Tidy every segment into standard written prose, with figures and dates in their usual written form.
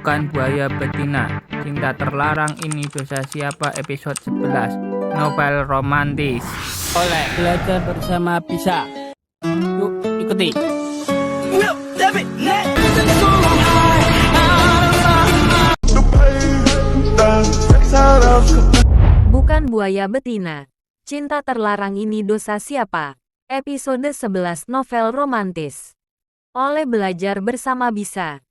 Bukan buaya betina, cinta terlarang ini dosa siapa episode 11, novel romantis. Oleh belajar bersama bisa. Yuk ikuti. Bukan buaya betina. Cinta terlarang ini dosa siapa? Episode 11 novel romantis. Oleh belajar bersama bisa.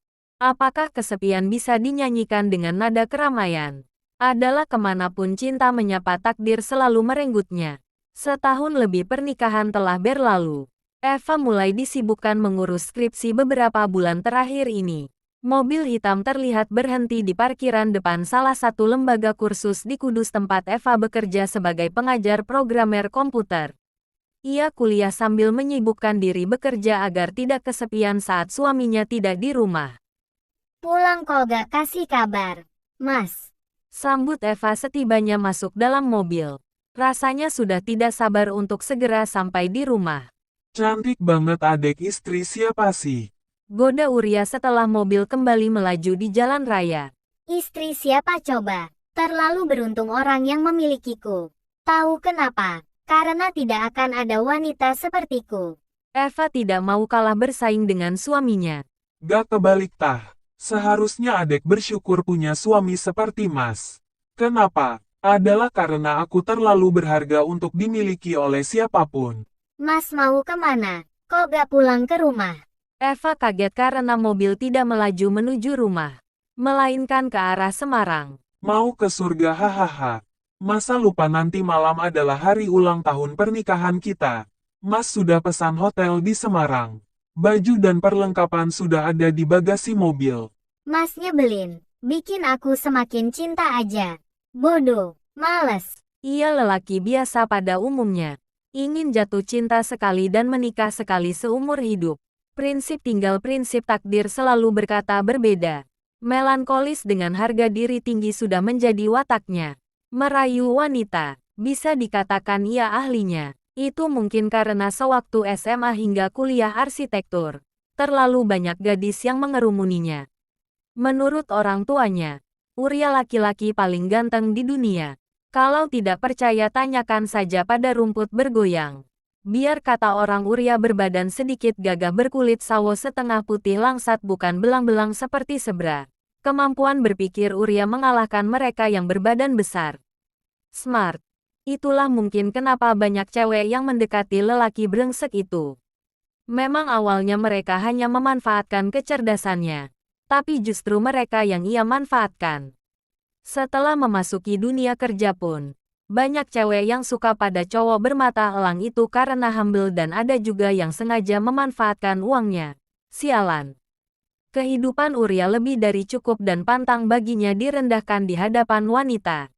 Apakah kesepian bisa dinyanyikan dengan nada keramaian? Adalah kemanapun cinta menyapa takdir selalu merenggutnya. Setahun lebih pernikahan telah berlalu. Eva mulai disibukkan mengurus skripsi beberapa bulan terakhir ini. Mobil hitam terlihat berhenti di parkiran depan salah satu lembaga kursus di Kudus tempat Eva bekerja sebagai pengajar programmer komputer. Ia kuliah sambil menyibukkan diri bekerja agar tidak kesepian saat suaminya tidak di rumah. Pulang kok gak kasih kabar, Mas? Sambut Eva setibanya masuk dalam mobil. Rasanya sudah tidak sabar untuk segera sampai di rumah. Cantik banget adek istri siapa sih? Goda Uria setelah mobil kembali melaju di jalan raya. Istri siapa coba? Terlalu beruntung orang yang memilikiku. Tahu kenapa? Karena tidak akan ada wanita sepertiku. Eva tidak mau kalah bersaing dengan suaminya. Gak kebalik tah. Seharusnya adek bersyukur punya suami seperti Mas. Kenapa? Adalah karena aku terlalu berharga untuk dimiliki oleh siapapun. Mas mau kemana? Kok gak pulang ke rumah? Eva kaget karena mobil tidak melaju menuju rumah, melainkan ke arah Semarang. Mau ke surga hahaha. Masa lupa nanti malam adalah hari ulang tahun pernikahan kita. Mas sudah pesan hotel di Semarang. Baju dan perlengkapan sudah ada di bagasi mobil. Mas nyebelin, bikin aku semakin cinta aja. Bodoh, males. Ia lelaki biasa pada umumnya. Ingin jatuh cinta sekali dan menikah sekali seumur hidup. Prinsip tinggal prinsip takdir selalu berkata berbeda. Melankolis dengan harga diri tinggi sudah menjadi wataknya. Merayu wanita, bisa dikatakan ia ahlinya. Itu mungkin karena sewaktu SMA hingga kuliah arsitektur, terlalu banyak gadis yang mengerumuninya. Menurut orang tuanya, Uria laki-laki paling ganteng di dunia. Kalau tidak percaya tanyakan saja pada rumput bergoyang. Biar kata orang Uria berbadan sedikit gagah berkulit sawo setengah putih langsat bukan belang-belang seperti zebra. Kemampuan berpikir Uria mengalahkan mereka yang berbadan besar. Smart. Itulah mungkin kenapa banyak cewek yang mendekati lelaki brengsek itu. Memang awalnya mereka hanya memanfaatkan kecerdasannya, tapi justru mereka yang ia manfaatkan. Setelah memasuki dunia kerja pun, banyak cewek yang suka pada cowok bermata elang itu karena humble dan ada juga yang sengaja memanfaatkan uangnya. Sialan. Kehidupan Uria lebih dari cukup dan pantang baginya direndahkan di hadapan wanita.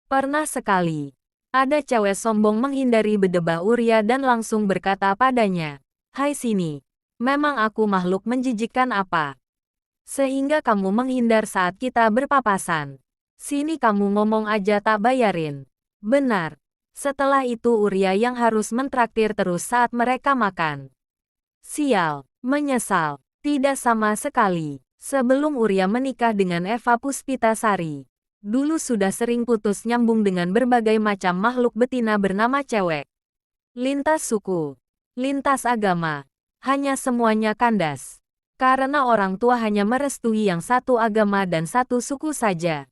Pernah sekali, ada cewek sombong menghindari bedebah Uria dan langsung berkata padanya, "Hai sini, memang aku makhluk menjijikkan apa? Sehingga kamu menghindar saat kita berpapasan. Sini kamu ngomong aja tak bayarin." Benar. Setelah itu Uria yang harus mentraktir terus saat mereka makan. Sial, menyesal, tidak sama sekali. Sebelum Uria menikah dengan Eva Puspitasari, dulu sudah sering putus nyambung dengan berbagai macam makhluk betina bernama cewek. Lintas suku, lintas agama, hanya semuanya kandas. Karena orang tua hanya merestui yang satu agama dan satu suku saja.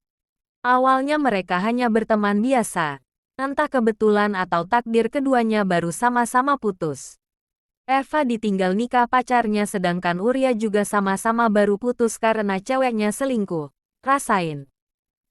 Awalnya mereka hanya berteman biasa. Entah kebetulan atau takdir keduanya baru sama-sama putus. Eva ditinggal nikah pacarnya sedangkan Uria juga sama-sama baru putus karena ceweknya selingkuh. Rasain.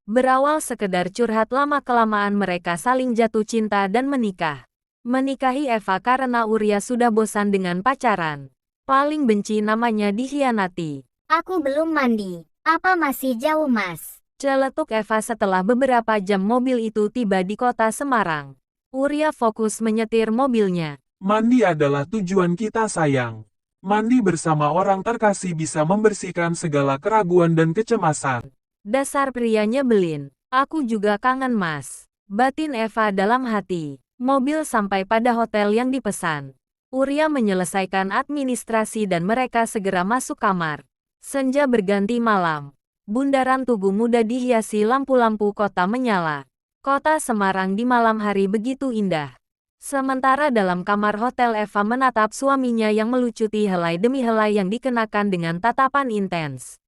Berawal sekedar curhat lama-kelamaan mereka saling jatuh cinta dan menikah. Menikahi Eva karena Uria sudah bosan dengan pacaran. Paling benci namanya dikhianati. Aku belum mandi. Apa masih jauh, Mas? Celetuk Eva setelah beberapa jam mobil itu tiba di kota Semarang. Uria fokus menyetir mobilnya. Mandi adalah tujuan kita sayang. Mandi bersama orang terkasih bisa membersihkan segala keraguan dan kecemasan. Dasar pria nyebelin. Aku juga kangen Mas. Batin Eva dalam hati. Mobil sampai pada hotel yang dipesan. Uria menyelesaikan administrasi dan mereka segera masuk kamar. Senja berganti malam. Bundaran Tugu Muda dihiasi lampu-lampu kota menyala. Kota Semarang di malam hari begitu indah. Sementara dalam kamar hotel Eva menatap suaminya yang melucuti helai demi helai yang dikenakan dengan tatapan intens.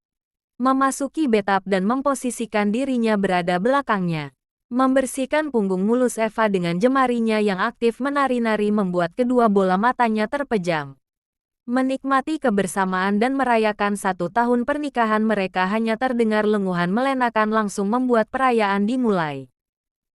Memasuki bathtub dan memposisikan dirinya berada belakangnya. Membersihkan punggung mulus Eva dengan jemarinya yang aktif menari-nari membuat kedua bola matanya terpejam. Menikmati kebersamaan dan merayakan 1 tahun pernikahan mereka hanya terdengar lenguhan melenakan langsung membuat perayaan dimulai.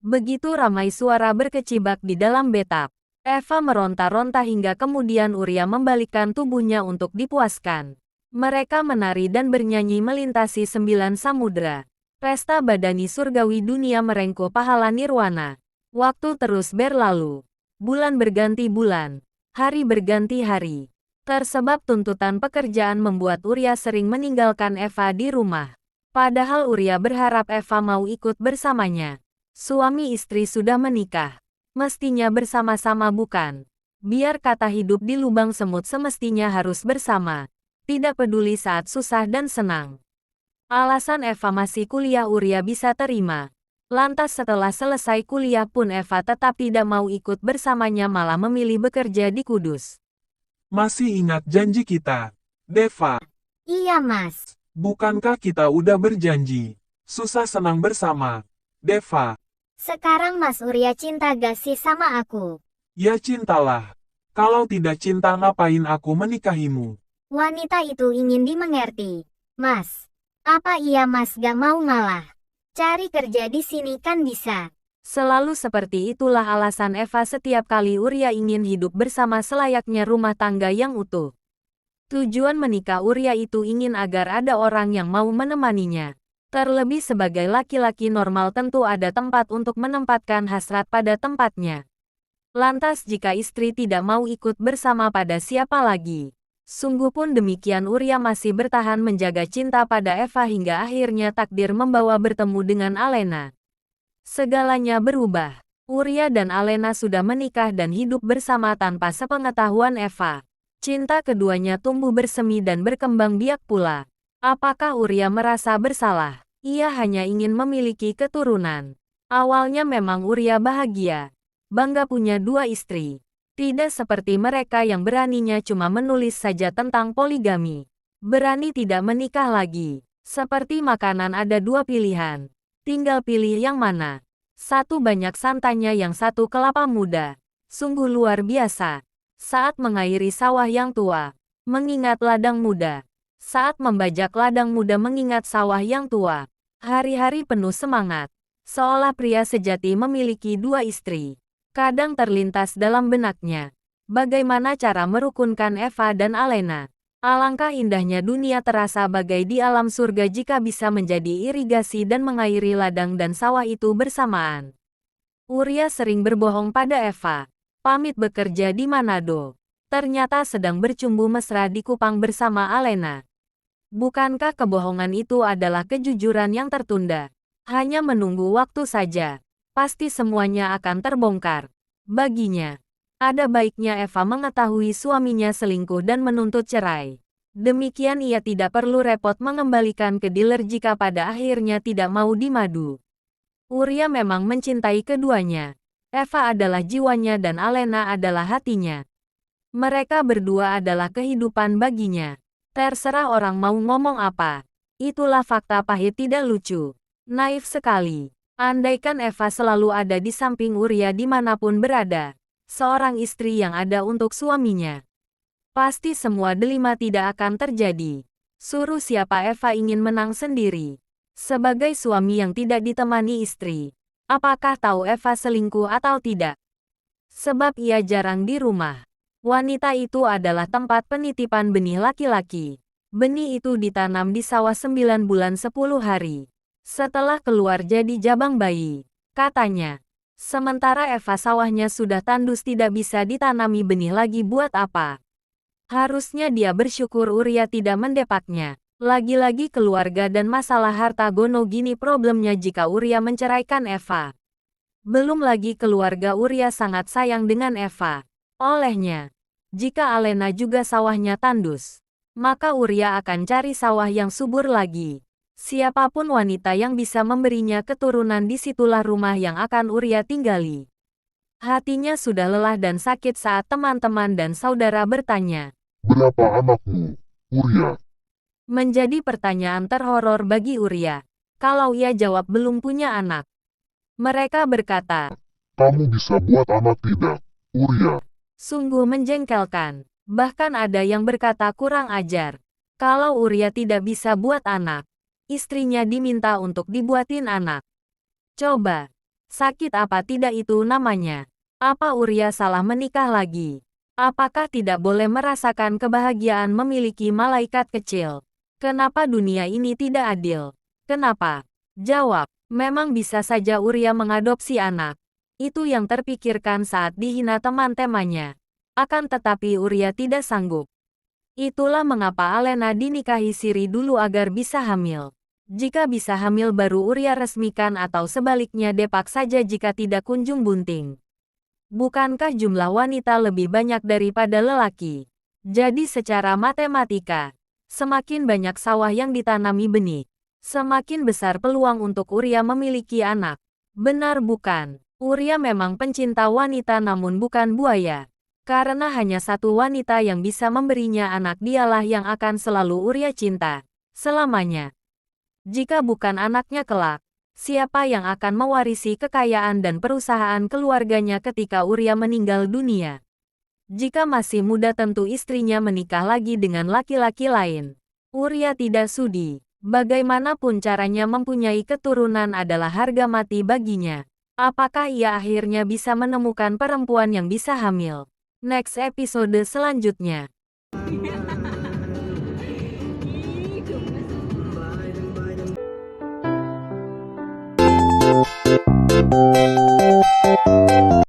Begitu ramai suara berkecibak di dalam bathtub. Eva meronta-ronta hingga kemudian Uria membalikkan tubuhnya untuk dipuaskan. Mereka menari dan bernyanyi melintasi 9 samudera. Pesta badani surgawi dunia merengkuh pahala nirwana. Waktu terus berlalu. Bulan berganti bulan. Hari berganti hari. Tersebab tuntutan pekerjaan membuat Uria sering meninggalkan Eva di rumah. Padahal Uria berharap Eva mau ikut bersamanya. Suami istri sudah menikah. Mestinya bersama-sama bukan? Biar kata hidup di lubang semut semestinya harus bersama. Tidak peduli saat susah dan senang. Alasan Eva masih kuliah Uria bisa terima. Lantas setelah selesai kuliah pun Eva tetap tidak mau ikut bersamanya malah memilih bekerja di Kudus. Masih ingat janji kita, Deva? Iya, Mas. Bukankah kita udah berjanji? Susah senang bersama, Deva. Sekarang Mas Uria cinta gak sih sama aku? Ya cintalah. Kalau tidak cinta ngapain aku menikahimu? Wanita itu ingin dimengerti. Mas, apa iya Mas gak mau ngalah? Cari kerja di sini kan bisa. Selalu seperti itulah alasan Eva setiap kali Uria ingin hidup bersama selayaknya rumah tangga yang utuh. Tujuan menikah Uria itu ingin agar ada orang yang mau menemaninya. Terlebih sebagai laki-laki normal tentu ada tempat untuk menempatkan hasrat pada tempatnya. Lantas jika istri tidak mau ikut bersama pada siapa lagi? Sungguh pun demikian Uria masih bertahan menjaga cinta pada Eva hingga akhirnya takdir membawa bertemu dengan Alena. Segalanya berubah. Uria dan Alena sudah menikah dan hidup bersama tanpa sepengetahuan Eva. Cinta keduanya tumbuh bersemi dan berkembang biak pula. Apakah Uria merasa bersalah? Ia hanya ingin memiliki keturunan. Awalnya memang Uria bahagia. Bangga punya 2 istri. Tidak seperti mereka yang beraninya cuma menulis saja tentang poligami. Berani tidak menikah lagi. Seperti makanan ada 2 pilihan. Tinggal pilih yang mana. Satu banyak santannya, yang satu kelapa muda. Sungguh luar biasa. Saat mengairi sawah yang tua, mengingat ladang muda. Saat membajak ladang muda mengingat sawah yang tua. Hari-hari penuh semangat. Seolah pria sejati memiliki 2 istri. Kadang terlintas dalam benaknya. Bagaimana cara merukunkan Eva dan Alena? Alangkah indahnya dunia terasa bagai di alam surga jika bisa menjadi irigasi dan mengairi ladang dan sawah itu bersamaan. Uria sering berbohong pada Eva. Pamit bekerja di Manado. Ternyata sedang bercumbu mesra di Kupang bersama Alena. Bukankah kebohongan itu adalah kejujuran yang tertunda? Hanya menunggu waktu saja. Pasti semuanya akan terbongkar. Baginya, ada baiknya Eva mengetahui suaminya selingkuh dan menuntut cerai. Demikian ia tidak perlu repot mengembalikan ke dealer jika pada akhirnya tidak mau dimadu. Uria memang mencintai keduanya. Eva adalah jiwanya dan Alena adalah hatinya. Mereka berdua adalah kehidupan baginya. Terserah orang mau ngomong apa. Itulah fakta pahit tidak lucu. Naif sekali. Andaikan Eva selalu ada di samping Uria dimanapun berada. Seorang istri yang ada untuk suaminya. Pasti semua delima tidak akan terjadi. Suruh siapa Eva ingin menang sendiri. Sebagai suami yang tidak ditemani istri. Apakah tahu Eva selingkuh atau tidak? Sebab ia jarang di rumah. Wanita itu adalah tempat penitipan benih laki-laki. Benih itu ditanam di sawah 9 bulan 10 hari. Setelah keluar jadi jabang bayi. Katanya. Sementara Eva sawahnya sudah tandus tidak bisa ditanami benih lagi buat apa? Harusnya dia bersyukur Uria tidak mendepaknya. Lagi-lagi keluarga dan masalah harta gono gini problemnya jika Uria menceraikan Eva. Belum lagi keluarga Uria sangat sayang dengan Eva. Olehnya, jika Alena juga sawahnya tandus, maka Uria akan cari sawah yang subur lagi. Siapapun wanita yang bisa memberinya keturunan, disitulah rumah yang akan Uria tinggali. Hatinya sudah lelah dan sakit saat teman-teman dan saudara bertanya. Berapa anakmu, Uria? Menjadi pertanyaan terhoror bagi Uria. Kalau ia jawab belum punya anak. Mereka berkata, Kamu bisa buat anak tidak, Uria? sungguh menjengkelkan. Bahkan ada yang berkata kurang ajar. Kalau Uria tidak bisa buat anak, istrinya diminta untuk dibuatin anak. Coba, sakit apa tidak itu namanya? Apa Uria salah menikah lagi? Apakah tidak boleh merasakan kebahagiaan memiliki malaikat kecil? Kenapa dunia ini tidak adil? Kenapa? Jawab, memang bisa saja Uria mengadopsi anak. Itu yang terpikirkan saat dihina teman-temannya. Akan tetapi Uria tidak sanggup. Itulah mengapa Alena dinikahi Siri dulu agar bisa hamil. Jika bisa hamil baru Uria resmikan, atau sebaliknya depak saja jika tidak kunjung bunting. Bukankah jumlah wanita lebih banyak daripada lelaki? Jadi secara matematika, semakin banyak sawah yang ditanami benih, semakin besar peluang untuk Uria memiliki anak. Benar bukan? Uria memang pencinta wanita namun bukan buaya. Karena hanya satu wanita yang bisa memberinya anak, dialah yang akan selalu Uria cinta. Selamanya. Jika bukan anaknya kelak, siapa yang akan mewarisi kekayaan dan perusahaan keluarganya ketika Uria meninggal dunia? Jika masih muda tentu istrinya menikah lagi dengan laki-laki lain. Uria tidak sudi. Bagaimanapun caranya mempunyai keturunan adalah harga mati baginya. Apakah ia akhirnya bisa menemukan perempuan yang bisa hamil? Next episode selanjutnya.